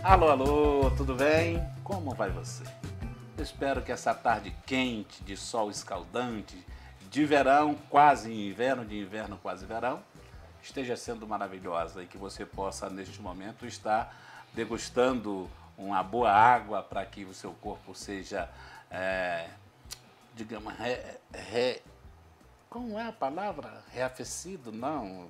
Alô, alô, tudo bem? Como vai você? Eu espero que essa tarde quente, de sol escaldante, de verão quase inverno, de inverno quase verão, esteja sendo maravilhosa e que você possa, neste momento, estar degustando uma boa água para que o seu corpo seja, digamos, como é a palavra? Reafecido? Não.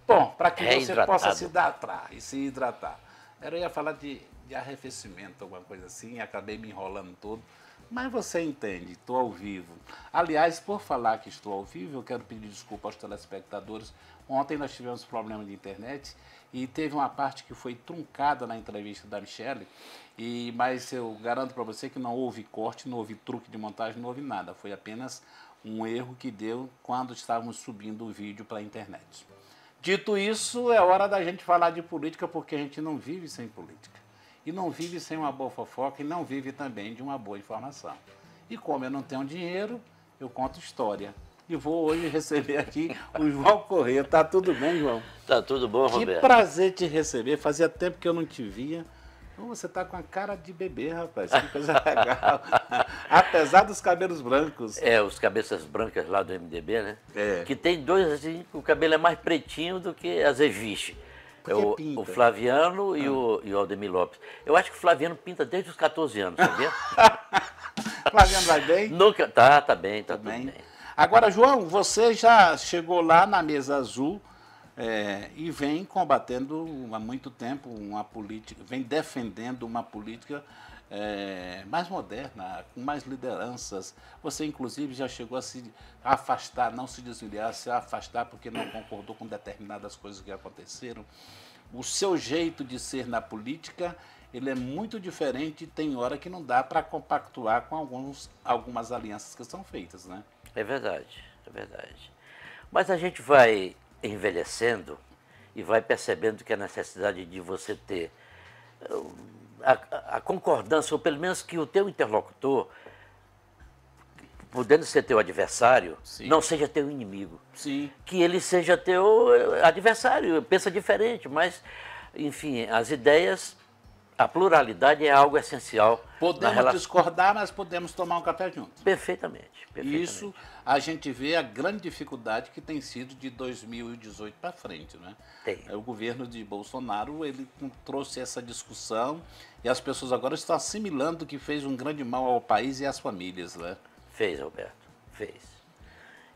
Bom, para que você possa se hidratar. Eu ia falar de arrefecimento, alguma coisa assim, acabei me enrolando todo. Mas você entende, estou ao vivo. Aliás, por falar que estou ao vivo, eu quero pedir desculpa aos telespectadores. Ontem nós tivemos problema de internet e teve uma parte que foi truncada na entrevista da Michele, mas eu garanto para você que não houve corte, não houve truque de montagem, não houve nada. Foi apenas um erro que deu quando estávamos subindo o vídeo para a internet. Dito isso, é hora da gente falar de política, porque a gente não vive sem política. E não vive sem uma boa fofoca e não vive também de uma boa informação. E como eu não tenho dinheiro, eu conto história. E vou hoje receber aqui o João Corrêa. Tá tudo bem, João? Tá tudo bom, Roberto? Que prazer te receber. Fazia tempo que eu não te via. Você tá com a cara de bebê, rapaz. Que coisa legal. Apesar dos cabelos brancos. Os cabeças brancas lá do MDB, né? É. Que tem dois, assim, o cabelo é mais pretinho do que azeviche. O Flaviano e o Aldemir Lopes. Eu acho que o Flaviano pinta desde os 14 anos, sabia? Flaviano vai bem? Nunca. Tá bem, tá tudo bem. Agora, João, você já chegou lá na mesa azul e vem combatendo há muito tempo uma política, vem defendendo uma política mais moderna, com mais lideranças. Você, inclusive, já chegou a se afastar, não se desviar, se afastar porque não concordou com determinadas coisas que aconteceram. O seu jeito de ser na política, ele é muito diferente e tem hora que não dá para compactuar com algumas alianças que são feitas, né? É verdade, é verdade. Mas a gente vai envelhecendo e vai percebendo que a necessidade de você ter a concordância, ou pelo menos que o teu interlocutor, podendo ser teu adversário, sim, não seja teu inimigo. Sim. Que ele seja teu adversário, pensa diferente, mas, enfim, as ideias, a pluralidade é algo essencial. Podemos discordar, mas podemos tomar um café juntos. Perfeitamente. Isso a gente vê a grande dificuldade que tem sido de 2018 para frente, né? Tem. O governo de Bolsonaro, ele trouxe essa discussão e as pessoas agora estão assimilando que fez um grande mal ao país e às famílias, né? Fez, Roberto, fez.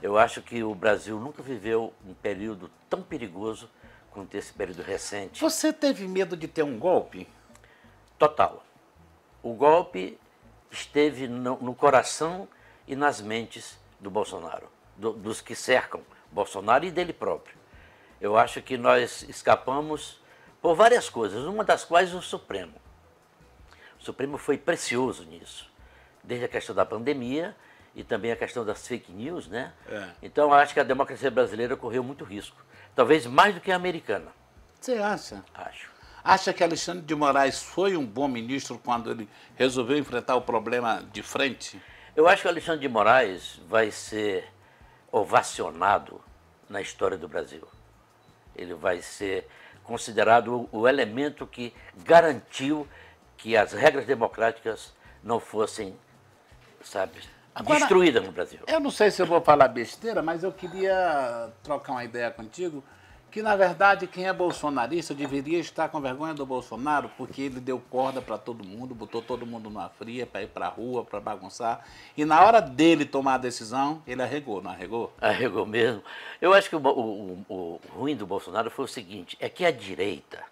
Eu acho que o Brasil nunca viveu um período tão perigoso quanto esse período recente. Você teve medo de ter um golpe? Total. O golpe esteve no coração e nas mentes do Bolsonaro, dos que cercam Bolsonaro e dele próprio. Eu acho que nós escapamos por várias coisas, uma das quais o Supremo. O Supremo foi precioso nisso, desde a questão da pandemia e também a questão das fake news, né? Então, eu acho que a democracia brasileira correu muito risco, talvez mais do que a americana. Você acha? Acho. Acha que Alexandre de Moraes foi um bom ministro quando ele resolveu enfrentar o problema de frente? Eu acho que o Alexandre de Moraes vai ser ovacionado na história do Brasil. Ele vai ser considerado o elemento que garantiu que as regras democráticas não fossem, destruídas no Brasil. Eu não sei se eu vou falar besteira, mas eu queria trocar uma ideia contigo, que, na verdade, quem é bolsonarista deveria estar com vergonha do Bolsonaro, porque ele deu corda para todo mundo, botou todo mundo numa fria para ir para a rua, para bagunçar. E na hora dele tomar a decisão, ele arregou, não arregou? Arregou mesmo. Eu acho que o ruim do Bolsonaro foi o seguinte, é que a direita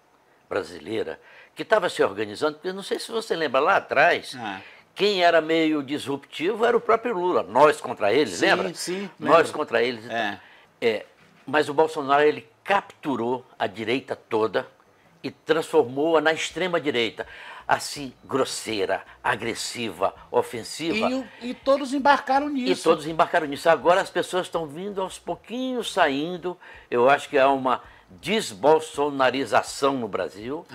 brasileira, que estava se organizando, porque não sei se você lembra lá atrás, quem era meio disruptivo era o próprio Lula, nós contra eles, sim, lembra? Sim, nós contra eles. Mas o Bolsonaro, ele capturou a direita toda e transformou-a na extrema-direita, assim, grosseira, agressiva, ofensiva. E todos embarcaram nisso. E todos embarcaram nisso. Agora as pessoas estão vindo aos pouquinhos saindo. Eu acho que há uma desbolsonarização no Brasil,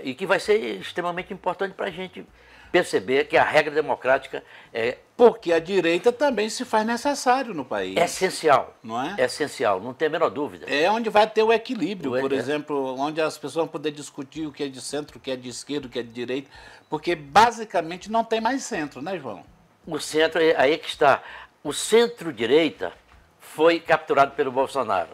e que vai ser extremamente importante para a gente perceber que a regra democrática é... Porque a direita também se faz necessário no país. É essencial. Não é? É essencial, não tem a menor dúvida. É onde vai ter o equilíbrio, por exemplo, onde as pessoas vão poder discutir o que é de centro, o que é de esquerda, o que é de direita, porque basicamente não tem mais centro, né, João? O centro, aí que está. O centro-direita foi capturado pelo Bolsonaro.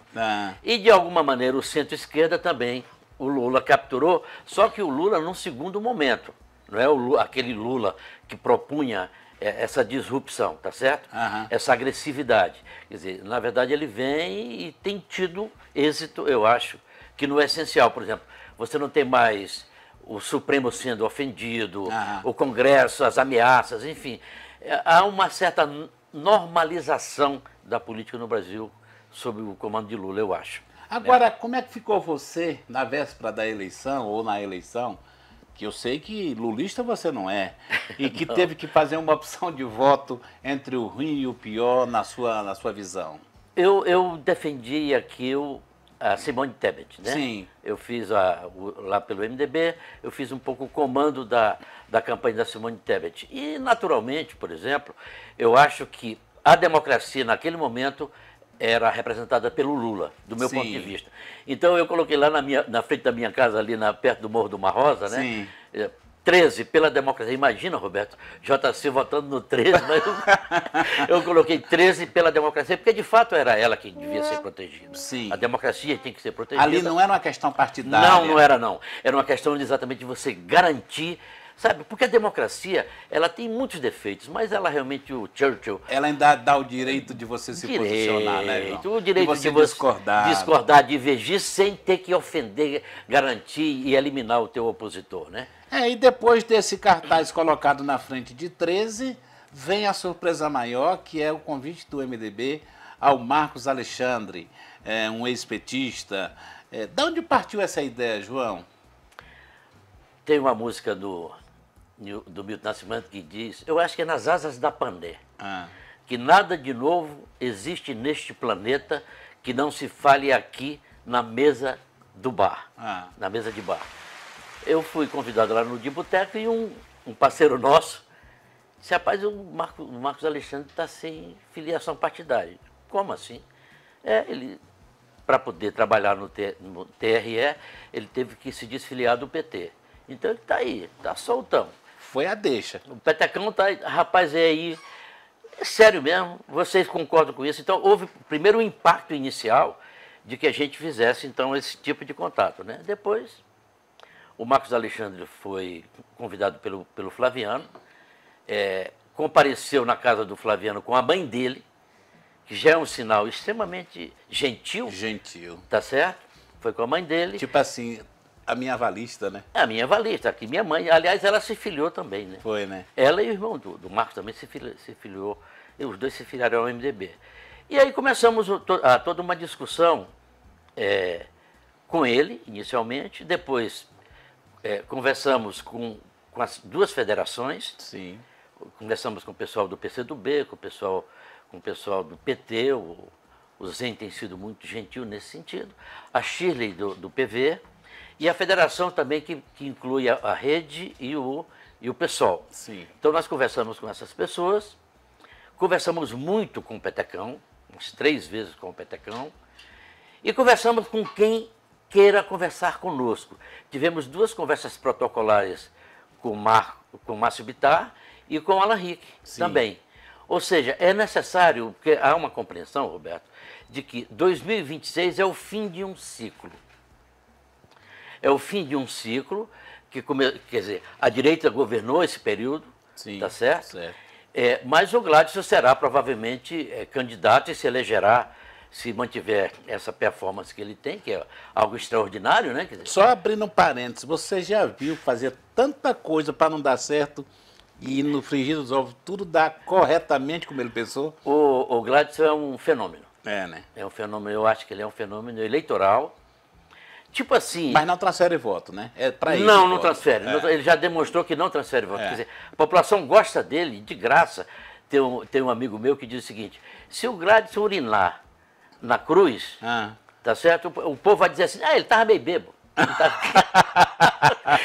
E, de alguma maneira, o centro-esquerda também, o Lula capturou, só que o Lula num segundo momento. Não é aquele Lula que propunha essa disrupção, tá certo? Essa agressividade. Quer dizer, na verdade, ele vem e tem tido êxito, eu acho, que no essencial. Por exemplo, você não tem mais o Supremo sendo ofendido, o Congresso, as ameaças, enfim. Há uma certa normalização da política no Brasil sob o comando de Lula, eu acho. Agora, como é que ficou você na véspera da eleição ou na eleição, que eu sei que lulista você não é, e que teve que fazer uma opção de voto entre o ruim e o pior na sua visão? Eu defendi aqui a Simone Tebet, né? Sim. Eu fiz lá pelo MDB, eu fiz um pouco o comando da campanha da Simone Tebet. E, naturalmente, por exemplo, eu acho que a democracia, naquele momento, era representada pelo Lula, do meu ponto de vista. Então, eu coloquei lá na frente da minha casa, ali perto do Morro do Mar Rosa, né? Sim. 13 pela democracia. Imagina, Roberto, JC votando no 13, mas eu coloquei 13 pela democracia, porque de fato era ela que devia ser protegida. Sim. A democracia tem que ser protegida. Ali não era uma questão partidária. Não era não. Era uma questão exatamente de você garantir, sabe? Porque a democracia, ela tem muitos defeitos, mas ela realmente, o Churchill... Ela ainda dá o direito de você se posicionar, né, João? O direito de você discordar, divergir, sem ter que ofender, garantir e eliminar o teu opositor, né? E depois desse cartaz colocado na frente de 13, vem a surpresa maior, que é o convite do MDB ao Marcos Alexandre, um ex-petista. De onde partiu essa ideia, João? Tem uma música do Milton Nascimento que diz, eu acho que é Nas Asas da Pandé, que nada de novo existe neste planeta que não se fale aqui na mesa do bar, na mesa de bar. Eu fui convidado lá no de boteco e um parceiro nosso disse, rapaz, o Marcos Alexandre está sem filiação partidária. Como assim? Ele, para poder trabalhar no TRE, ele teve que se desfiliar do PT. Então ele está aí, está soltão. Foi a deixa. O petecão está aí, rapaz, aí. É sério mesmo, vocês concordam com isso? Então houve primeiro o impacto inicial de que a gente fizesse então esse tipo de contato, né? Depois... O Marcos Alexandre foi convidado pelo Flaviano, compareceu na casa do Flaviano com a mãe dele, que já é um sinal extremamente gentil. Gentil. Tá certo? Foi com a mãe dele. Tipo assim, a minha avalista, né? A minha avalista, aqui minha mãe. Aliás, ela se filiou também, né? Foi, né? Ela e o irmão do Marcos também se filiou, e os dois se filiaram ao MDB. E aí começamos toda uma discussão com ele, inicialmente, depois... conversamos com as duas federações. Sim. Conversamos com o pessoal do PCdoB, com o pessoal do PT, o Zen tem sido muito gentil nesse sentido, a Shirley do PV, e a federação também que inclui a rede e o PSOL. Sim. Então nós conversamos com essas pessoas, conversamos muito com o Petecão, umas 3 vezes com o Petecão, e conversamos com quem queira conversar conosco. Tivemos 2 conversas protocolares com o Márcio Bittar e com o Alan Rick também. Ou seja, é necessário, porque há uma compreensão, Roberto, de que 2026 é o fim de um ciclo. É o fim de um ciclo que, quer dizer, a direita governou esse período, tá certo? Mas o Gladson será provavelmente candidato e se elegerá, se mantiver essa performance que ele tem, que é algo extraordinário, né? Quer dizer, só abrindo um parênteses, você já viu fazer tanta coisa para não dar certo e no frigir dos ovos tudo dá corretamente como ele pensou? O Gladson é um fenômeno. Né? É um fenômeno, eu acho que ele é um fenômeno eleitoral. Tipo assim... Mas não transfere voto, né? É para isso. Não transfere. Ele já demonstrou que não transfere voto. Quer dizer, a população gosta dele, de graça. Tem um amigo meu que diz o seguinte, se o Gladson urinar na cruz, tá certo? O povo vai dizer assim, ele estava meio bêbado.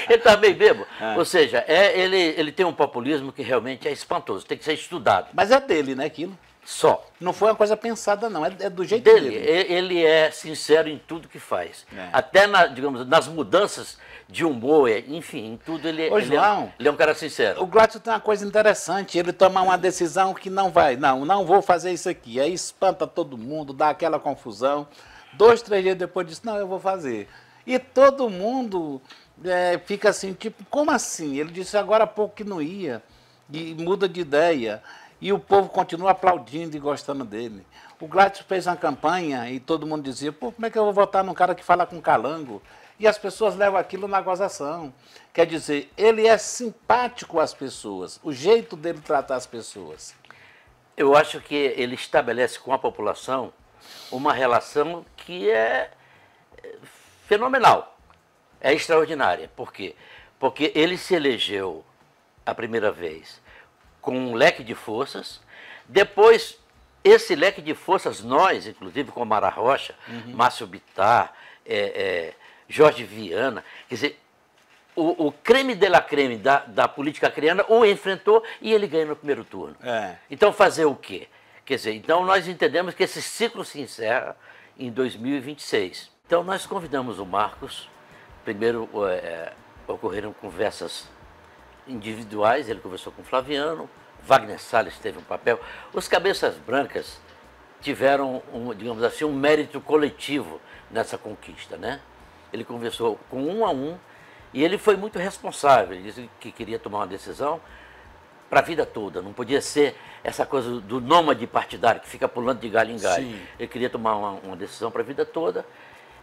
Ele estava meio bêbado. Ou seja, ele tem um populismo que realmente é espantoso, tem que ser estudado. Mas é dele, né, aquilo? Só. Não foi uma coisa pensada, não. É do jeito dele. dele. Ele é sincero em tudo que faz. Até, digamos, nas mudanças de humor, enfim, em tudo ele é um cara sincero. O Gladson tem uma coisa interessante, ele toma uma decisão que não vai, não vou fazer isso aqui. Aí espanta todo mundo, dá aquela confusão. 2, 3 dias depois diz, não, eu vou fazer. E todo mundo fica assim, tipo, como assim? Ele disse agora há pouco que não ia, e muda de ideia. E o povo continua aplaudindo e gostando dele. O Gladson fez uma campanha e todo mundo dizia, pô, como é que eu vou votar num cara que fala com calango? E as pessoas levam aquilo na gozação. Quer dizer, ele é simpático às pessoas, o jeito dele tratar as pessoas. Eu acho que ele estabelece com a população uma relação que é fenomenal, é extraordinária. Por quê? Porque ele se elegeu a primeira vez com um leque de forças, depois esse leque de forças, nós, inclusive com Mara Rocha, Márcio Bittar, Jorge Viana, quer dizer, o creme de la creme da política acreana o enfrentou e ele ganhou no primeiro turno. Então fazer o quê? Quer dizer, então nós entendemos que esse ciclo se encerra em 2026. Então nós convidamos o Marcos, primeiro ocorreram conversas individuais, ele conversou com o Flaviano, Wagner Salles teve um papel. Os cabeças brancas tiveram, digamos assim, um mérito coletivo nessa conquista, né? Ele conversou com um a um e ele foi muito responsável. Ele disse que queria tomar uma decisão para a vida toda, não podia ser essa coisa do nômade partidário que fica pulando de galho em galho. Sim. Ele queria tomar uma decisão para a vida toda.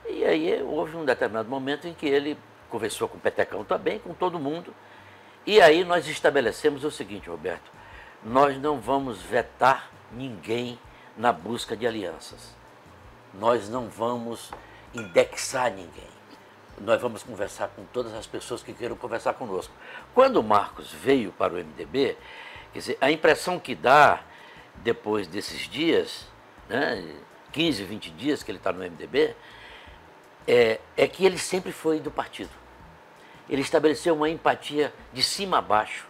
E aí houve um determinado momento em que ele conversou com o Petecão também, com todo mundo. E aí nós estabelecemos o seguinte, Roberto, nós não vamos vetar ninguém na busca de alianças. Nós não vamos indexar ninguém. Nós vamos conversar com todas as pessoas que queiram conversar conosco. Quando o Marcos veio para o MDB, quer dizer, a impressão que dá depois desses dias, né, 15, 20 dias que ele está no MDB, é que ele sempre foi do partido. Ele estabeleceu uma empatia de cima a baixo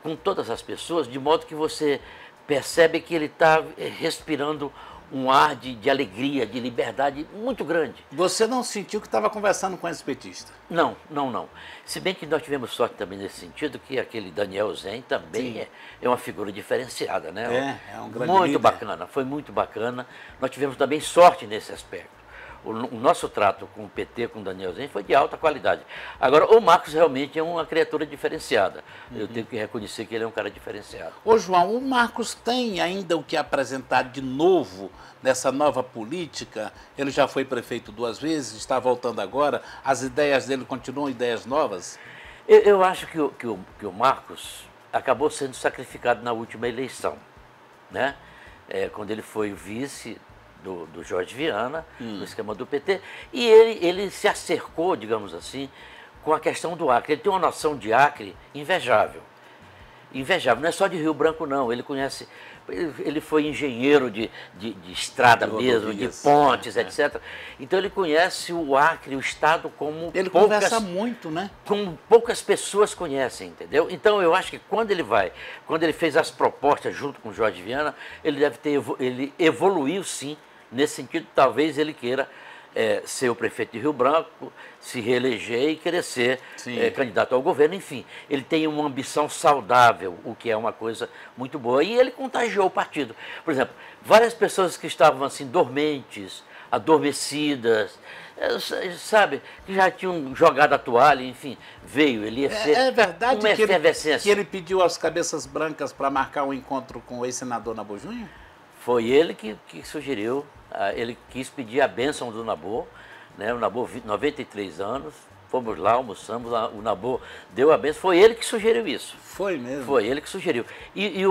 com todas as pessoas, de modo que você percebe que ele está respirando um ar de alegria, de liberdade muito grande. Você não sentiu que estava conversando com esse petista? Não. Se bem que nós tivemos sorte também nesse sentido, que aquele Daniel Zen também é uma figura diferenciada, né? É um grande muito líder. Bacana, foi muito bacana. Nós tivemos também sorte nesse aspecto. O nosso trato com o PT, com o Daniel Zen, foi de alta qualidade. Agora, o Marcos realmente é uma criatura diferenciada. Eu tenho que reconhecer que ele é um cara diferenciado. Ô, João, o Marcos tem ainda o que apresentar de novo nessa nova política? Ele já foi prefeito 2 vezes, está voltando agora. As ideias dele continuam ideias novas? Eu acho que o Marcos acabou sendo sacrificado na última eleição, né? Quando ele foi vice do Jorge Viana, no esquema do PT, e ele se acercou, digamos assim, com a questão do Acre. Ele tem uma noção de Acre invejável. Não é só de Rio Branco, não. Ele conhece, ele foi engenheiro de estrada mesmo, de pontes, etc. Então ele conhece o Acre, o Estado, como ele conversa muito, né? Como poucas pessoas conhecem, entendeu? Então eu acho que quando ele fez as propostas junto com o Jorge Viana, ele evoluiu sim. Nesse sentido, talvez ele queira ser o prefeito de Rio Branco, se reeleger e querer ser candidato ao governo. Enfim, ele tem uma ambição saudável, o que é uma coisa muito boa. E ele contagiou o partido. Por exemplo, várias pessoas que estavam assim dormentes, adormecidas, sabe, que já tinham jogado a toalha, enfim, veio. Ele ia ser é verdade uma efervescência. Que ele pediu aos cabeças brancas para marcar um encontro com o ex-senador Nabor Júnior? Foi ele que sugeriu. Ele quis pedir a bênção do Nabor, né? O Nabor, 93 anos, fomos lá, almoçamos, o Nabor deu a bênção, foi ele que sugeriu isso. Foi mesmo? Foi ele que sugeriu. E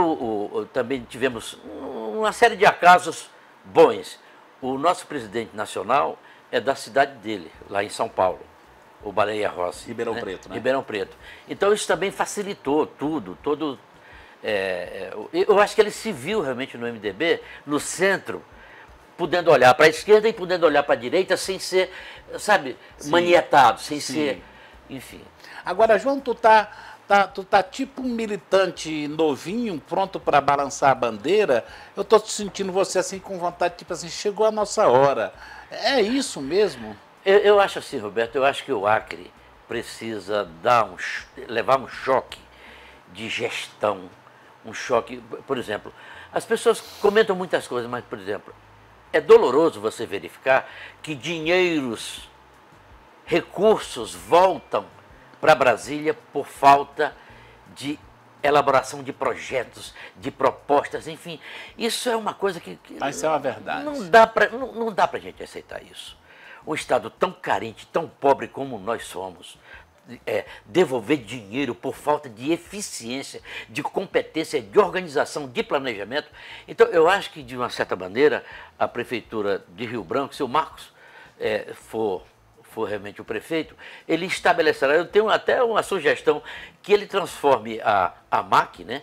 também tivemos uma série de acasos bons. O nosso presidente nacional é da cidade dele, lá em São Paulo, o Baleia Rossi. Ribeirão Preto, né? Ribeirão Preto. Então isso também facilitou todo... eu acho que ele se viu realmente no MDB, no centro, podendo olhar para a esquerda e podendo olhar para a direita sem ser, sabe, manietado, sem ser, enfim. Agora, João, tu tá tipo um militante novinho, pronto para balançar a bandeira. Eu tô sentindo você assim com vontade, tipo assim, chegou a nossa hora. É isso mesmo? Eu acho assim, Roberto, eu acho que o Acre precisa levar um choque de gestão, um choque, por exemplo, as pessoas comentam muitas coisas, mas, por exemplo, é doloroso você verificar que recursos voltam para Brasília por falta de elaboração de projetos, de propostas, enfim. Isso é uma coisa que mas é uma verdade. Não dá para a gente aceitar isso. Um Estado tão carente, tão pobre como nós somos, devolver dinheiro por falta de eficiência, de competência, de organização, de planejamento. Então, eu acho que, de uma certa maneira, a Prefeitura de Rio Branco, se o Marcos for realmente o prefeito, ele estabelecerá, eu tenho até uma sugestão, que ele transforme a AMAC, né?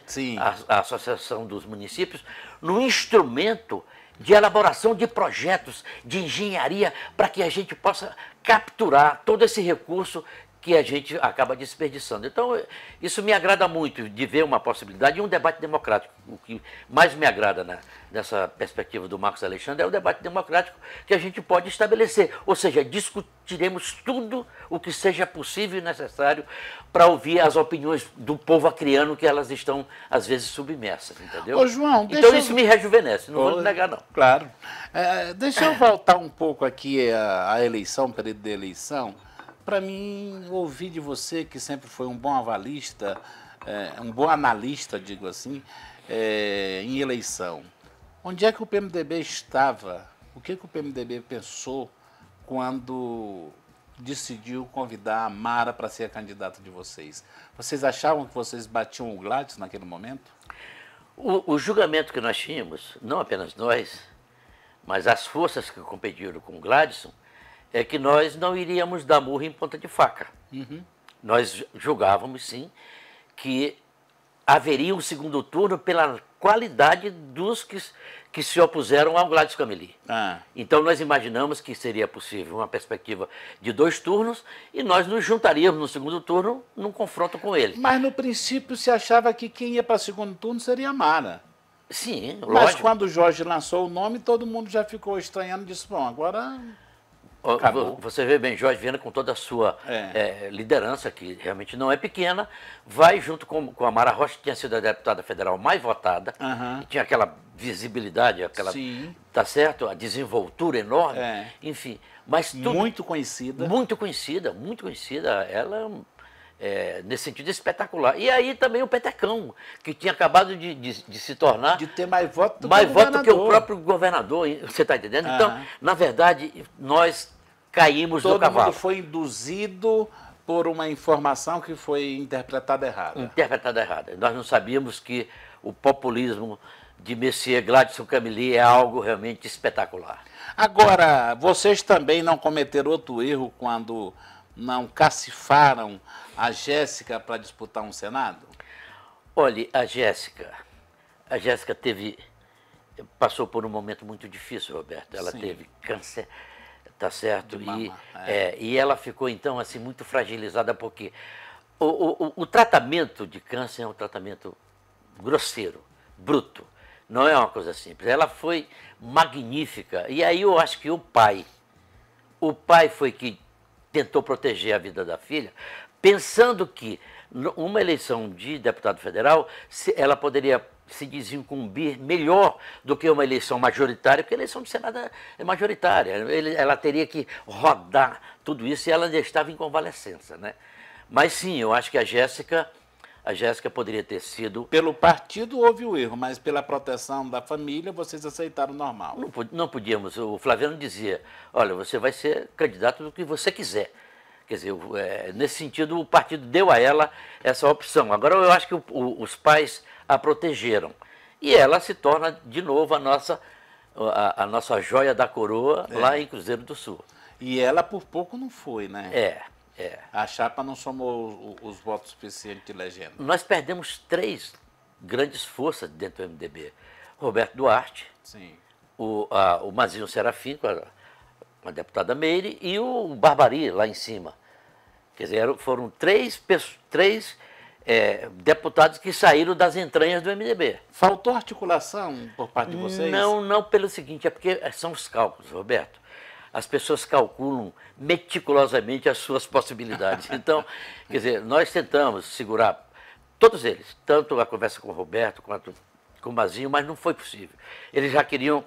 A Associação dos Municípios, num instrumento de elaboração de projetos, de engenharia, para que a gente possa capturar todo esse recurso que a gente acaba desperdiçando. Então, isso me agrada muito, de ver uma possibilidade e um debate democrático. O que mais me agrada nessa perspectiva do Marcos Alexandre é o debate democrático que a gente pode estabelecer. Ou seja, discutiremos tudo o que seja possível e necessário para ouvir as opiniões do povo acreano que elas estão, às vezes, submersas, entendeu? Ô, João, então isso me rejuvenesce, não vou negar, não. Claro. Deixa eu voltar um pouco aqui à eleição, período de eleição. Para mim, ouvir de você, que sempre foi um bom avalista, um bom analista, digo assim, em eleição, onde é que o PMDB estava? O que o PMDB pensou quando decidiu convidar a Mara para ser a candidata de vocês? Vocês achavam que vocês batiam o Gladys naquele momento? O julgamento que nós tínhamos, não apenas nós, mas as forças que competiram com o Gladson, é que nós não iríamos dar murro em ponta de faca. Uhum. Nós julgávamos, sim, que haveria um segundo turno pela qualidade dos que se opuseram ao Gladys Cameli. Então nós imaginamos que seria possível uma perspectiva de 2 turnos e nós nos juntaríamos no segundo turno num confronto com ele. Mas no princípio se achava que quem ia para o segundo turno seria a Mara. Sim, lógico. Mas quando o Jorge lançou o nome, todo mundo já ficou estranhando e disse, bom, agora... Acabou. Você vê bem, Jorge Viana, com toda a sua liderança, que realmente não é pequena, vai junto com a Mara Rocha, que tinha sido a deputada federal mais votada, e tinha aquela visibilidade, aquela, tá certo, a desenvoltura enorme, enfim. Mas tudo, muito conhecida. Muito conhecida, muito conhecida. Ela, nesse sentido, espetacular. E aí também o Petecão, que tinha acabado de se tornar... De ter mais voto do mais voto que o próprio governador, você está entendendo? Então, na verdade, nós caímos do cavalo. Todo mundo foi induzido por uma informação que foi interpretada errada. Interpretada errada. Nós não sabíamos que o populismo de Messier Gladson Cameli é algo realmente espetacular. Agora, vocês também não cometeram outro erro quando não cacifaram a Jéssica para disputar um Senado? Olhe, a Jéssica passou por um momento muito difícil, Roberto. Ela teve câncer, tá certo? E ela ficou, então, assim, muito fragilizada, porque o tratamento de câncer é um tratamento grosseiro, bruto. Não é uma coisa simples. Ela foi magnífica. E aí eu acho que o pai foi que tentou proteger a vida da filha, pensando que uma eleição de deputado federal, ela poderia se desincumbir melhor do que uma eleição majoritária, porque a eleição do Senado é majoritária. Ela teria que rodar tudo isso e ela ainda estava em convalescença, né? Mas sim, eu acho que a Jéssica poderia ter sido... Pelo partido houve o erro, mas pela proteção da família vocês aceitaram normal. Não podíamos. O Flaviano dizia, olha, você vai ser candidato do que você quiser. Quer dizer, nesse sentido, o partido deu a ela essa opção. Agora, eu acho que os pais a protegeram. E ela se torna, de novo, a nossa joia da coroa lá em Cruzeiro do Sul. E ela, por pouco, não foi, né? A chapa não somou os votos suficientes de legenda. Nós perdemos 3 grandes forças dentro do MDB. Roberto Duarte, o Mazinho Serafim, com a deputada Meire, e o Barbari lá em cima. Quer dizer, foram três deputados que saíram das entranhas do MDB. Faltou articulação por parte de vocês? Não pelo seguinte, é porque são os cálculos, Roberto. As pessoas calculam meticulosamente as suas possibilidades. Então, quer dizer, nós tentamos segurar todos eles, tanto a conversa com o Roberto quanto com o Mazinho, mas não foi possível. Eles já queriam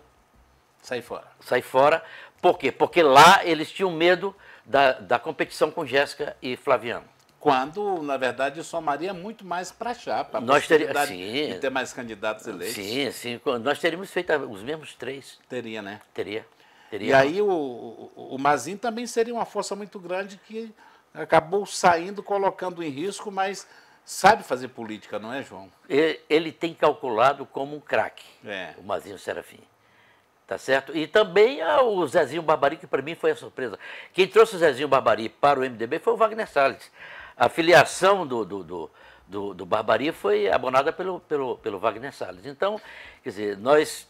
sair fora. Sair fora. Por quê? Porque lá eles tinham medo da competição com Jéssica e Flaviano. Quando, na verdade, somaria muito mais para a chapa. Nós teríamos de ter mais candidatos eleitos. Sim. Nós teríamos feito os mesmos 3. Teria, né? Teria. E aí o Mazinho também seria uma força muito grande que acabou saindo, colocando em risco, mas sabe fazer política, não é, João? Ele tem calculado como um craque, o Mazinho Serafim. Tá certo? E também o Zezinho Barbari, que para mim foi a surpresa. Quem trouxe o Zezinho Barbari para o MDB foi o Wagner Salles. A filiação do Barbari foi abonada pelo Wagner Salles. Então, quer dizer, nós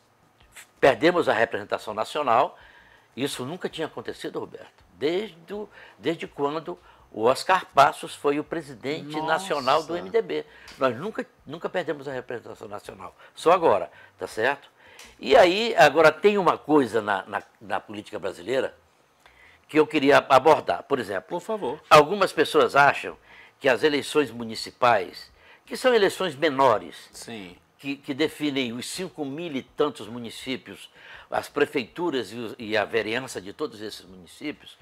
perdemos a representação nacional. Isso nunca tinha acontecido, Roberto, desde quando o Oscar Passos foi o presidente nacional do MDB. Nós nunca perdemos a representação nacional, só agora, tá certo? E aí, agora tem uma coisa na política brasileira que eu queria abordar. Por exemplo, por favor. Algumas pessoas acham que as eleições municipais, que são eleições menores, sim, que definem os 5.000 e tantos municípios, as prefeituras e a vereança de todos esses municípios,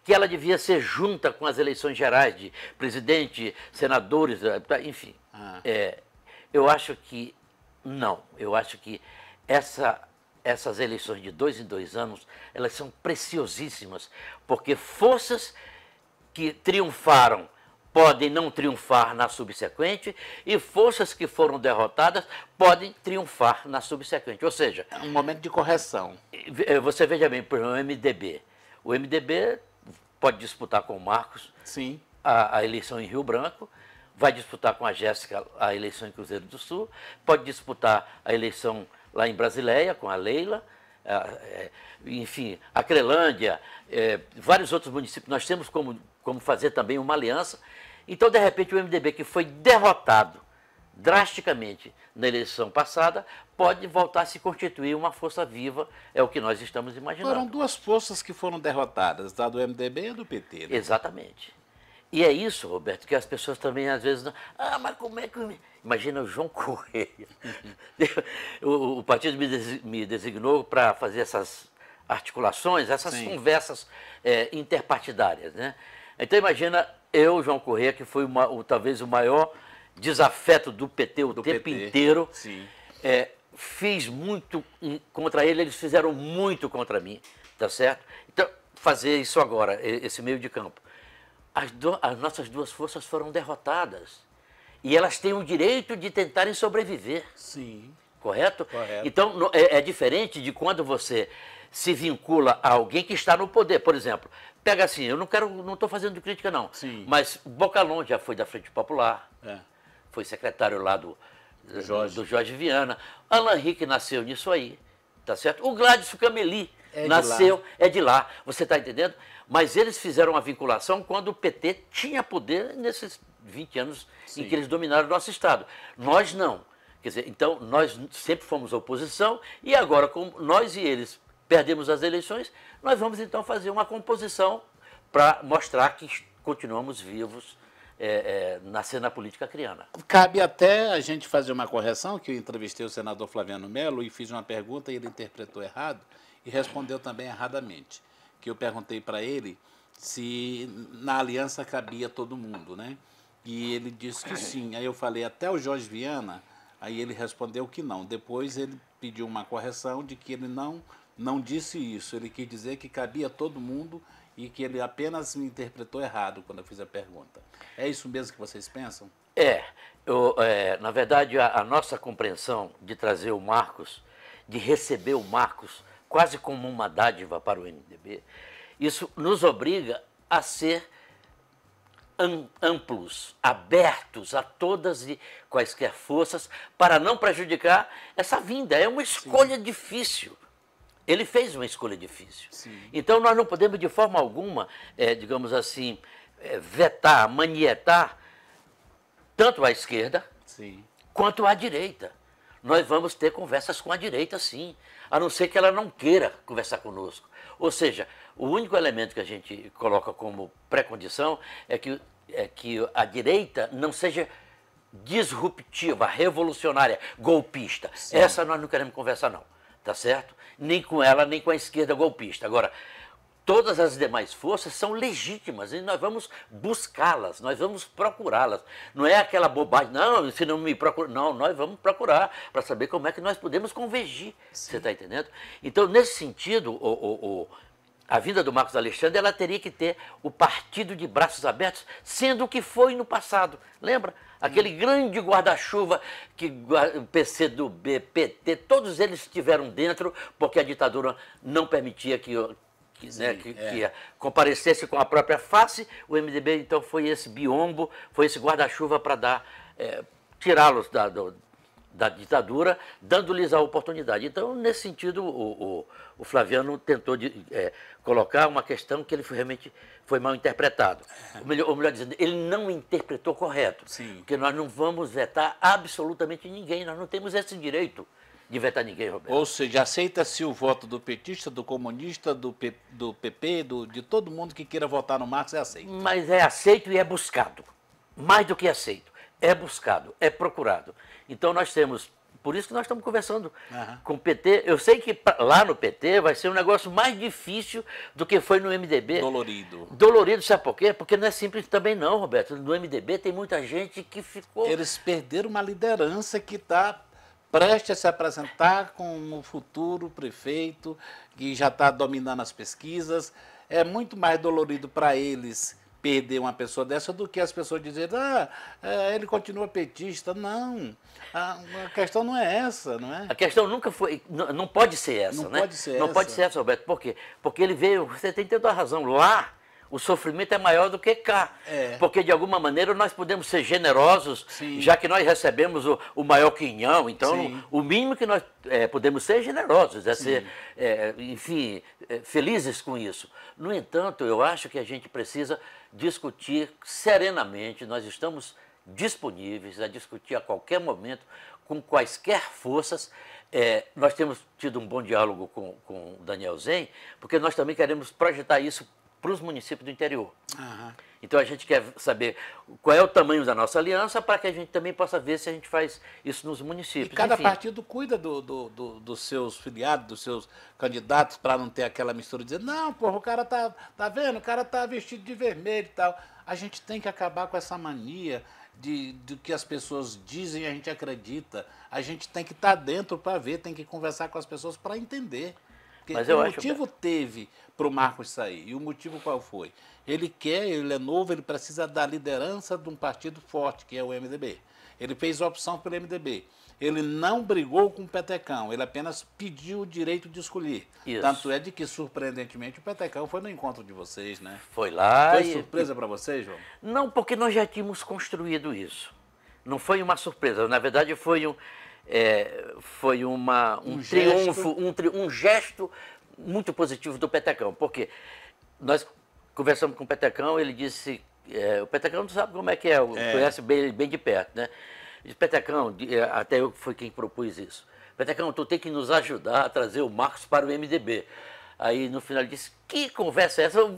que ela devia ser junta com as eleições gerais de presidente, senadores, enfim. Eu acho que não. Eu acho que essas eleições de 2 em 2 anos, elas são preciosíssimas, porque forças que triunfaram podem não triunfar na subsequente e forças que foram derrotadas podem triunfar na subsequente. Ou seja... É um momento de correção. Você veja bem, por exemplo, o MDB. O MDB pode disputar com o Marcos sim, a eleição em Rio Branco, vai disputar com a Jéssica a eleição em Cruzeiro do Sul, pode disputar a eleição lá em Brasileia com a Leila, enfim, a Crelândia, vários outros municípios. Nós temos como fazer também uma aliança. Então, de repente, o MDB, que foi derrotado drasticamente na eleição passada, pode voltar a se constituir uma força viva, é o que nós estamos imaginando. Foram 2 forças que foram derrotadas, a do MDB e a do PT. Né? Exatamente. E é isso, Roberto, que as pessoas também às vezes... mas como é que... Imagina o João Correia. O partido me designou para fazer essas articulações, essas sim, conversas interpartidárias, né? Então imagina eu, João Correia, que foi talvez o maior desafeto do PT o tempo inteiro. Sim. Fiz muito contra ele, eles fizeram muito contra mim, tá certo? Então, fazer isso agora, esse meio de campo. As nossas 2 forças foram derrotadas. E elas têm o direito de tentarem sobreviver. Sim. Correto? Correto. Então, é diferente de quando você se vincula a alguém que está no poder. Por exemplo, pega assim, eu não estou fazendo crítica não, sim, mas Bocalon já foi da Frente Popular, foi secretário lá do Jorge Viana, Alan Henrique nasceu nisso aí, tá certo? O Gladys Cameli nasceu, é de lá, você está entendendo? Mas eles fizeram uma vinculação quando o PT tinha poder nesses 20 anos sim, em que eles dominaram o nosso Estado. Nós não. Quer dizer, então, nós sempre fomos oposição e agora, como nós e eles perdemos as eleições, nós vamos então fazer uma composição para mostrar que continuamos vivos na cena política criana. Cabe até a gente fazer uma correção, que eu entrevistei o senador Flaviano Melo e fiz uma pergunta e ele interpretou errado e respondeu também erradamente. Que eu perguntei para ele se na aliança cabia todo mundo, né? E ele disse que sim. Aí eu falei até o Jorge Viana, aí ele respondeu que não. Depois ele pediu uma correção de que ele não disse isso. Ele quis dizer que cabia todo mundo e que ele apenas me interpretou errado quando eu fiz a pergunta. É isso mesmo que vocês pensam? Na verdade, a nossa compreensão de trazer o Marcos, de receber o Marcos quase como uma dádiva para o MDB, isso nos obriga a ser amplos, abertos a todas e quaisquer forças para não prejudicar essa vinda. É uma escolha sim, difícil. Ele fez uma escolha difícil. Sim. Então, nós não podemos, de forma alguma, digamos assim, vetar, manietar tanto a esquerda Sim. quanto a direita. Nós vamos ter conversas com a direita, sim, a não ser que ela não queira conversar conosco. Ou seja, o único elemento que a gente coloca como pré-condição é que a direita não seja disruptiva, revolucionária, golpista. Sim. Essa nós não queremos conversar, não. Tá certo? Nem com ela, nem com a esquerda golpista. Agora, todas as demais forças são legítimas e nós vamos buscá-las, nós vamos procurá-las. Não é aquela bobagem, não, se não me procura. Não, nós vamos procurar para saber como é que nós podemos convergir. Sim. Você está entendendo? Então, nesse sentido, a vinda do Marcos Alexandre, ela teria que ter o partido de braços abertos, sendo o que foi no passado. Lembra? Aquele grande guarda-chuva que o PCdoB, PT, todos eles estiveram dentro, porque a ditadura não permitia que comparecesse com a própria face. O MDB, então, foi esse biombo, foi esse guarda-chuva para tirá-los da ditadura, dando-lhes a oportunidade. Então, nesse sentido, o Flaviano tentou colocar uma questão que ele realmente foi mal interpretado. Ou melhor dizendo, ele não interpretou correto. Sim. Porque nós não vamos vetar absolutamente ninguém, nós não temos esse direito de vetar ninguém, Roberto. Ou seja, aceita-se o voto do petista, do comunista, do PP, de todo mundo que queira votar no Marcos, é aceito. Mas é aceito e é buscado. Mais do que aceito. É buscado, é procurado. Então nós temos, por isso que nós estamos conversando com o PT. Eu sei que lá no PT vai ser um negócio mais difícil do que foi no MDB. Dolorido. Dolorido, sabe por quê? Porque não é simples também não, Roberto. No MDB tem muita gente que ficou... Eles perderam uma liderança que está prestes a se apresentar como futuro prefeito, que já está dominando as pesquisas. É muito mais dolorido para eles perder uma pessoa dessa do que as pessoas dizerem, ele continua petista. Não, a questão não é essa, não é? A questão nunca foi, não pode ser essa, não né? Pode ser não essa. Pode ser essa, Roberto. Por quê? Porque ele veio, você tem toda a razão, lá o sofrimento é maior do que cá. Porque, de alguma maneira, nós podemos ser generosos, Sim. já que nós recebemos o maior quinhão. Então, Sim. o mínimo que nós podemos ser generosos, ser, enfim, felizes com isso. No entanto, eu acho que a gente precisa discutir serenamente, nós estamos disponíveis a discutir a qualquer momento com quaisquer forças. Nós temos tido um bom diálogo com o Daniel Zen, porque nós também queremos projetar isso para os municípios do interior. Então a gente quer saber qual é o tamanho da nossa aliança para que a gente também possa ver se a gente faz isso nos municípios. E cada partido cuida dos seus filiados, dos seus candidatos, para não ter aquela mistura de dizer, não, porra, o cara tá vendo, o cara tá vestido de vermelho e tal. A gente tem que acabar com essa mania do que as pessoas dizem e a gente acredita. A gente tem que estar dentro para ver, tem que conversar com as pessoas para entender. Mas o motivo teve para o Marcos sair. E o motivo qual foi? Ele é novo, ele precisa da liderança de um partido forte, que é o MDB. Ele fez a opção pelo MDB. Ele não brigou com o Petecão, ele apenas pediu o direito de escolher. Isso. Tanto é de que, surpreendentemente, o Petecão foi no encontro de vocês, né? Foi lá. Foi surpresa para vocês, João? Não, porque nós já tínhamos construído isso. Não foi uma surpresa. Na verdade, foi um triunfo, um gesto muito positivo do Petecão, porque nós conversamos com o Petecão, ele disse, o Petecão não sabe como é que conhece bem de perto, né? Disse, Petecão, até eu fui quem propus isso, Petecão, tu tem que nos ajudar a trazer o Marcos para o MDB. Aí no final ele disse, que conversa é essa? Eu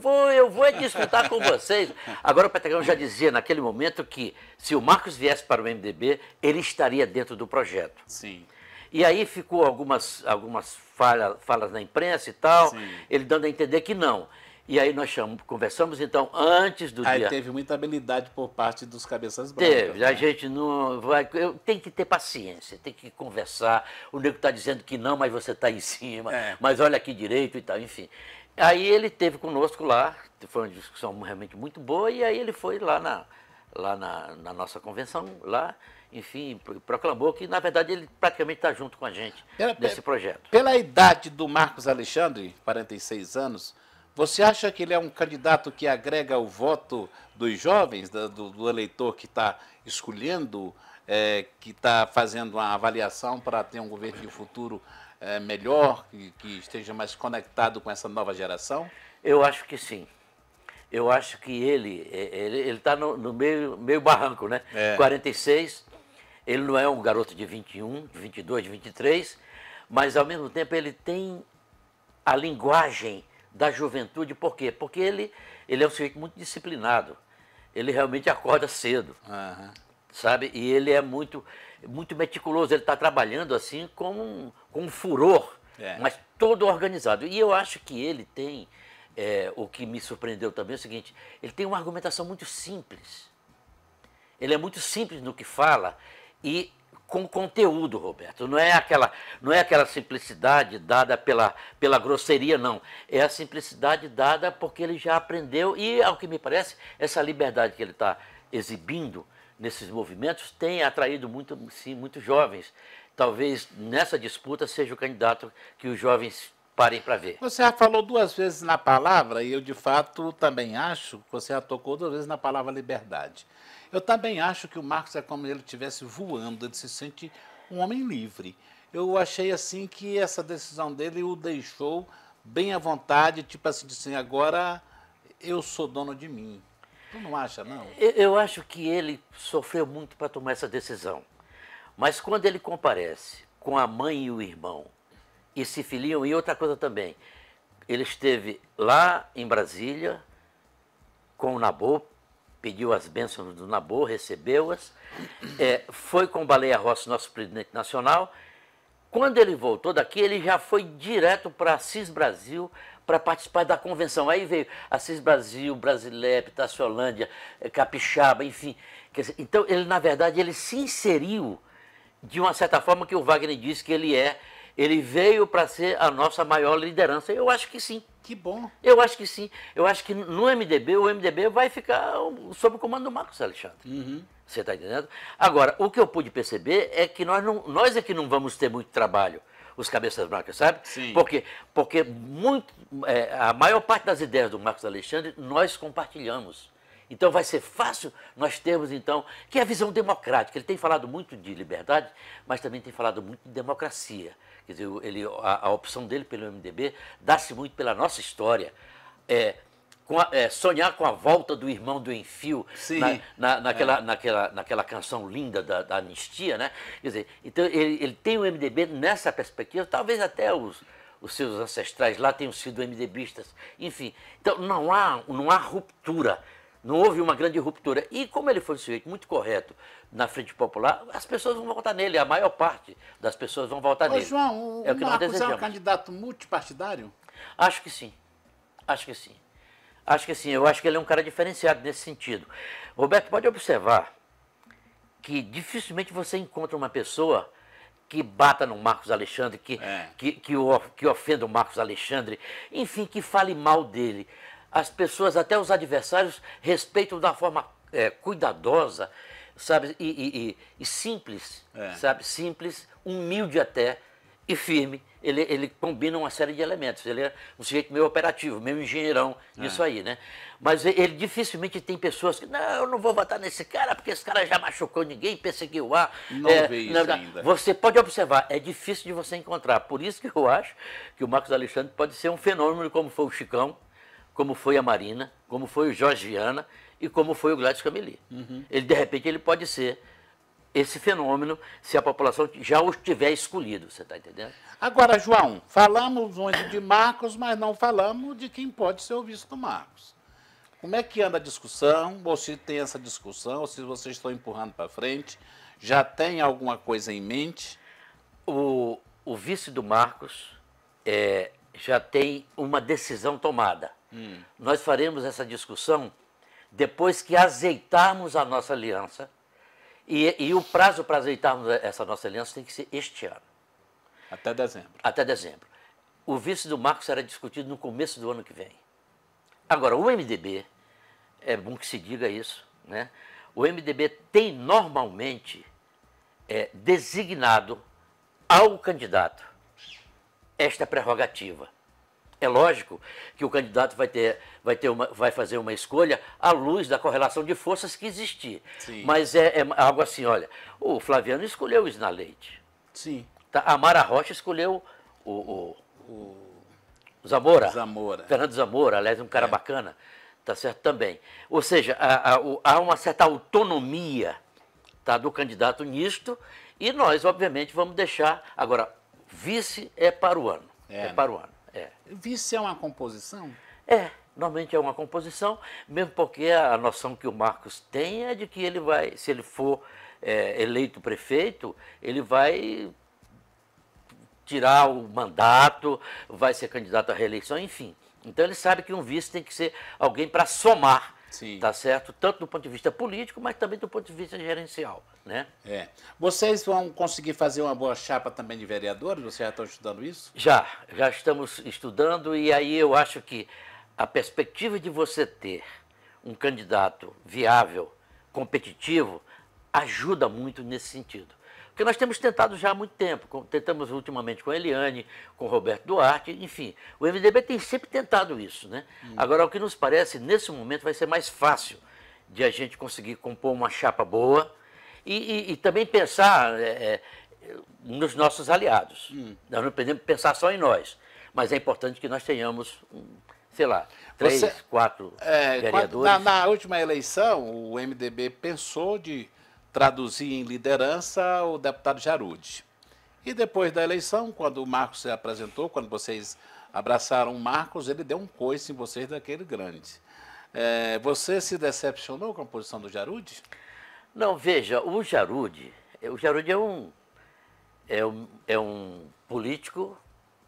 vou disputar com vocês. Agora o Petecão já dizia naquele momento que se o Marcos viesse para o MDB, ele estaria dentro do projeto. Sim. E aí ficou algumas falas na imprensa e tal, Sim. Ele dando a entender que não. E aí nós conversamos, então, antes do dia... Aí teve muita habilidade por parte dos cabeças brancas. Teve, né? A gente não vai... Tem que ter paciência, tem que conversar. O nego está dizendo que não, mas você está em cima, mas olha aqui direito e tal, enfim. Aí ele esteve conosco lá, foi uma discussão realmente muito boa, e aí ele foi lá na nossa convenção, lá, enfim, proclamou que, na verdade, ele praticamente está junto com a gente nesse projeto. Pela idade do Marcos Alexandre, 46 anos, você acha que ele é um candidato que agrega o voto dos jovens, do eleitor que está escolhendo, que está fazendo uma avaliação para ter um governo de futuro melhor, que esteja mais conectado com essa nova geração? Eu acho que sim. Eu acho que ele está no meio barranco, né? 46, ele não é um garoto de 21, de 22, de 23, mas ao mesmo tempo ele tem a linguagem da juventude. Por quê? Porque ele é um sujeito muito disciplinado. Ele realmente acorda cedo, sabe? E ele é muito meticuloso. Ele está trabalhando assim com um furor, mas todo organizado. E eu acho que ele tem, o que me surpreendeu também é o seguinte, ele tem uma argumentação muito simples. Ele é muito simples no que fala e com conteúdo, Roberto. Não é aquela simplicidade dada pela grosseria, não. É a simplicidade dada porque ele já aprendeu e, ao que me parece, essa liberdade que ele está exibindo nesses movimentos tem atraído muitos jovens. Talvez nessa disputa seja o candidato que os jovens parem para ver. Você já falou 2 vezes na palavra, e eu de fato também acho que você já tocou 2 vezes na palavra liberdade. Eu também acho que o Marcos é como se ele estivesse voando, ele se sente um homem livre. Eu achei assim que essa decisão dele o deixou bem à vontade, tipo assim, agora eu sou dono de mim. Tu não acha, não? Eu acho que ele sofreu muito para tomar essa decisão. Mas quando ele comparece com a mãe e o irmão e se filiam, e outra coisa também, ele esteve lá em Brasília com o Nabor, pediu as bênçãos do Nabor, recebeu-as, foi com o Baleia Rossi, nosso presidente nacional. Quando ele voltou daqui, ele já foi direto para Assis Brasil para participar da convenção. Aí veio Assis Brasil, Brasilep, Taciolândia, Capixaba, enfim. Quer dizer, então, ele, na verdade, ele se inseriu de uma certa forma que o Wagner disse que ele é. Ele veio para ser a nossa maior liderança. Eu acho que sim. Que bom. Eu acho que sim. Eu acho que no MDB, o MDB vai ficar sob o comando do Marcos Alexandre. Você está entendendo? Agora, o que eu pude perceber é que nós é que não vamos ter muito trabalho, os cabeças brancas, sabe? Sim. Porque a maior parte das ideias do Marcos Alexandre nós compartilhamos. Então vai ser fácil nós termos, então, que é a visão democrática. Ele tem falado muito de liberdade, mas também tem falado muito de democracia. Quer dizer, a opção dele pelo MDB dá-se muito pela nossa história. Sonhar com a volta do irmão do Enfio naquela canção linda da anistia, né? Quer dizer, então ele tem o MDB nessa perspectiva, talvez até os seus ancestrais lá tenham sido MDBistas, enfim. Então não há ruptura. Não houve uma grande ruptura. E como ele foi um sujeito muito correto na Frente Popular, as pessoas vão votar nele, a maior parte das pessoas vão votar nele. João, o Marcos é um candidato multipartidário? Acho que sim. Acho que sim. Acho que sim. Eu acho que ele é um cara diferenciado nesse sentido. Roberto, pode observar que dificilmente você encontra uma pessoa que bata no Marcos Alexandre, que ofenda o Marcos Alexandre, enfim, que fale mal dele. As pessoas, até os adversários, respeitam da forma cuidadosa, sabe, e simples, sabe, simples, humilde até, e firme. Ele combina uma série de elementos. Ele é um sujeito meio operativo, meio engenheirão nisso aí, né? Mas ele dificilmente tem pessoas que, não, eu não vou votar nesse cara, porque esse cara já machucou ninguém, perseguiu a... Não vê isso ainda. Você pode observar, é difícil de você encontrar. Por isso que eu acho que o Marcos Alexandre pode ser um fenômeno como foi o Chicão, como foi a Marina, como foi o Jorge Viana e como foi o Gladys Cameli. Ele, de repente, ele pode ser esse fenômeno se a população já o tiver escolhido, você está entendendo? Agora, João, falamos muito de Marcos, mas não falamos de quem pode ser o vice do Marcos. Como é que anda a discussão? Você tem essa discussão, ou se vocês estão empurrando para frente? Já tem alguma coisa em mente? O vice do Marcos já tem uma decisão tomada. Nós faremos essa discussão depois que azeitarmos a nossa aliança, e o prazo para azeitarmos essa nossa aliança tem que ser este ano. Até dezembro. Até dezembro. O vice do Marcos será discutido no começo do ano que vem. Agora, o MDB, é bom que se diga isso, né? O MDB tem normalmente designado ao candidato esta prerrogativa. É lógico que o candidato vai fazer uma escolha à luz da correlação de forças que existir. Sim. Mas é algo assim, olha, o Flaviano escolheu o Isna Leite. Sim. Tá? A Mara Rocha escolheu o Zamora. Zamora. Fernando Zamora, aliás, um cara bacana, tá certo também. Ou seja, há uma certa autonomia, tá, do candidato nisto, e nós, obviamente, vamos deixar. Agora, vice é para o ano. É para o ano. Vice é uma composição? Normalmente é uma composição, mesmo porque a noção que o Marcos tem é de que ele vai, se ele for eleito prefeito, ele vai tirar o mandato, vai ser candidato à reeleição, enfim. Então ele sabe que um vice tem que ser alguém para somar, tá certo? Tanto do ponto de vista político, mas também do ponto de vista gerencial, né? Vocês vão conseguir fazer uma boa chapa também de vereadores? Vocês já estão estudando isso? Já estamos estudando, e aí eu acho que a perspectiva de você ter um candidato viável, competitivo, ajuda muito nesse sentido. Porque nós temos tentado já há muito tempo, tentamos ultimamente com a Eliane, com o Roberto Duarte, enfim, o MDB tem sempre tentado isso, né? Agora, o que nos parece, nesse momento, vai ser mais fácil de a gente conseguir compor uma chapa boa e também pensar nos nossos aliados. Nós não podemos pensar só em nós, mas é importante que nós tenhamos, sei lá, 3, 4 vereadores. Na última eleição, o MDB pensou de traduzir em liderança o deputado Jarude. E depois da eleição, quando o Marcos se apresentou, quando vocês abraçaram o Marcos, ele deu um coice em vocês daquele grande. Você se decepcionou com a posição do Jarude? Não, veja, o Jarude é um político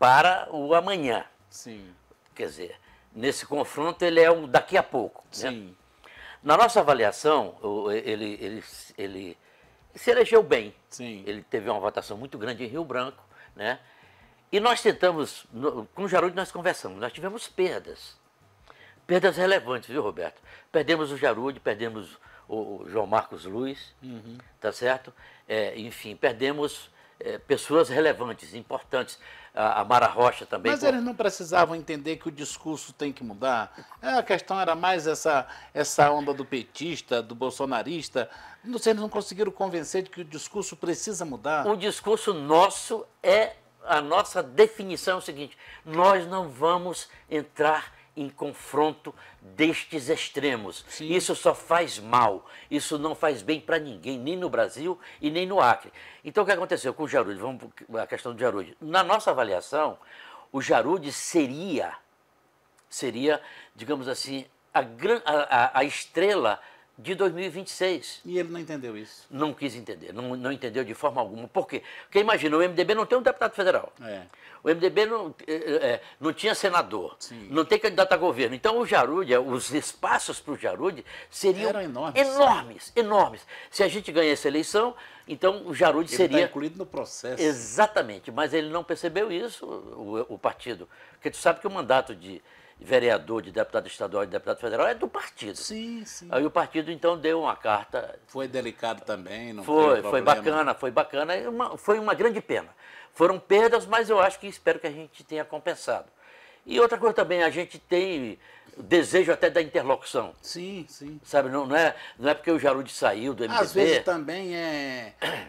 para o amanhã. Sim. Quer dizer, nesse confronto ele é um daqui a pouco. Sim. Né? Na nossa avaliação, ele se elegeu bem. Sim. Ele teve uma votação muito grande em Rio Branco, né? E nós tentamos, com o Jarude nós conversamos, nós tivemos perdas. Perdas relevantes, viu, Roberto? Perdemos o Jarude, perdemos o João Marcos Luiz, tá certo? Enfim, perdemos pessoas relevantes, importantes. A Mara Rocha também. Mas eles não precisavam entender que o discurso tem que mudar? A questão era mais essa onda do petista, do bolsonarista. Vocês não conseguiram convencer de que o discurso precisa mudar? O discurso nosso a nossa definição é o seguinte: nós não vamos entrar em confronto destes extremos. Sim. Isso só faz mal, isso não faz bem para ninguém, nem no Brasil e nem no Acre. Então o que aconteceu com o Jarude? Vamos para a questão do Jarude. Na nossa avaliação, o Jarude seria, digamos assim, a estrela de 2026. E ele não entendeu isso? Não quis entender, não entendeu de forma alguma. Por quê? Porque imagina, o MDB não tem um deputado federal. O MDB não tinha senador, Sim. Não tem candidato a governo. Então o Jarude, os espaços para o Jarude seriam enormes. Se a gente ganhar essa eleição, então o Jarude seria... Ele está incluído no processo. Exatamente, mas ele não percebeu isso, o partido. Porque tu sabe que o mandato de vereador, de deputado estadual e de deputado federal é do partido. Sim, sim. Aí o partido então deu uma carta... Foi delicado também, não foi bacana, foi uma grande pena. Foram perdas, mas eu acho que espero que a gente tenha compensado. E outra coisa também, a gente tem desejo até da interlocução. Sim, sim. Sabe, não é porque o Jarude saiu do MDB... Às vezes também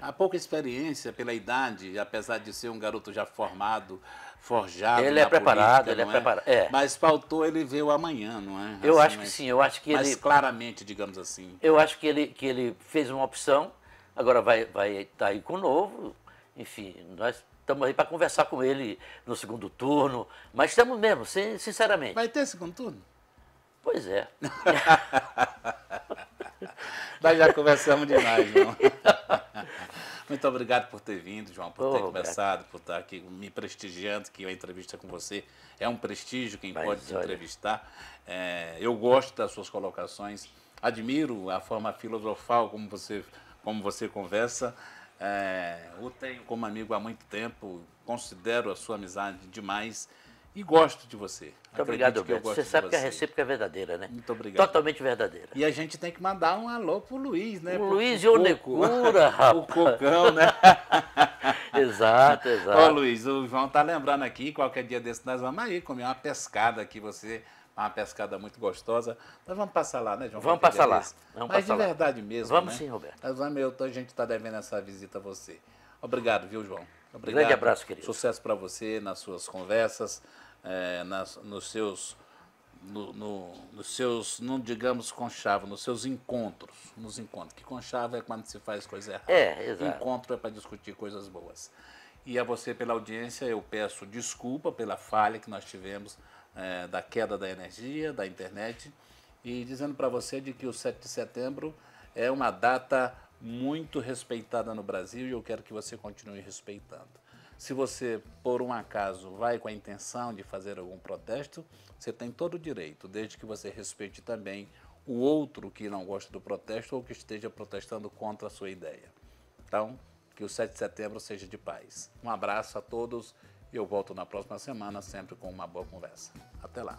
a pouca experiência pela idade, apesar de ser um garoto já formado, forjado. Ele é preparado, Mas faltou ele ver o amanhã, não é? Eu acho que sim, eu acho que mais claramente, digamos assim. Eu acho que ele fez uma opção, agora vai estar aí com o novo, enfim, nós estamos aí para conversar com ele no segundo turno, mas estamos mesmo, sinceramente. Vai ter segundo turno? Pois é. Nós já conversamos demais, João. Muito obrigado por ter vindo, João, por ter conversado, por estar aqui me prestigiando, que a entrevista com você é um prestígio, quem pode te entrevistar. Eu gosto das suas colocações, admiro a forma filosofal como você conversa. Eu tenho como amigo há muito tempo, considero a sua amizade demais e gosto de você. Muito obrigado, Roberto. Você sabe que a recíproca é verdadeira, né? Muito obrigado. Totalmente verdadeira. E a gente tem que mandar um alô pro Luiz, né? O Luiz e o Necura, rapaz. O Cocão, né? Exato. Ô, Luiz, o João tá lembrando aqui, qualquer dia desse nós vamos aí comer uma pescada aqui, uma pescada muito gostosa. Nós vamos passar lá, né, João? Vamos passar lá. Mas de verdade mesmo, Vamos né? sim, Roberto. A gente está devendo essa visita a você. Obrigado, viu, João? Obrigado. Grande abraço, querido. Sucesso para você nas suas conversas, nos seus, não digamos conchavo, nos seus encontros. Que conchavo é quando se faz coisa errada. Exato. Encontro é para discutir coisas boas. E a você pela audiência, eu peço desculpa pela falha que nós tivemos da queda da energia, da internet, e dizendo para você de que o 7 de setembro é uma data muito respeitada no Brasil e eu quero que você continue respeitando. Se você, por um acaso, vai com a intenção de fazer algum protesto, você tem todo o direito, desde que você respeite também o outro que não gosta do protesto ou que esteja protestando contra a sua ideia. Então, que o 7 de setembro seja de paz. Um abraço a todos e eu volto na próxima semana, sempre com uma boa conversa. Até lá.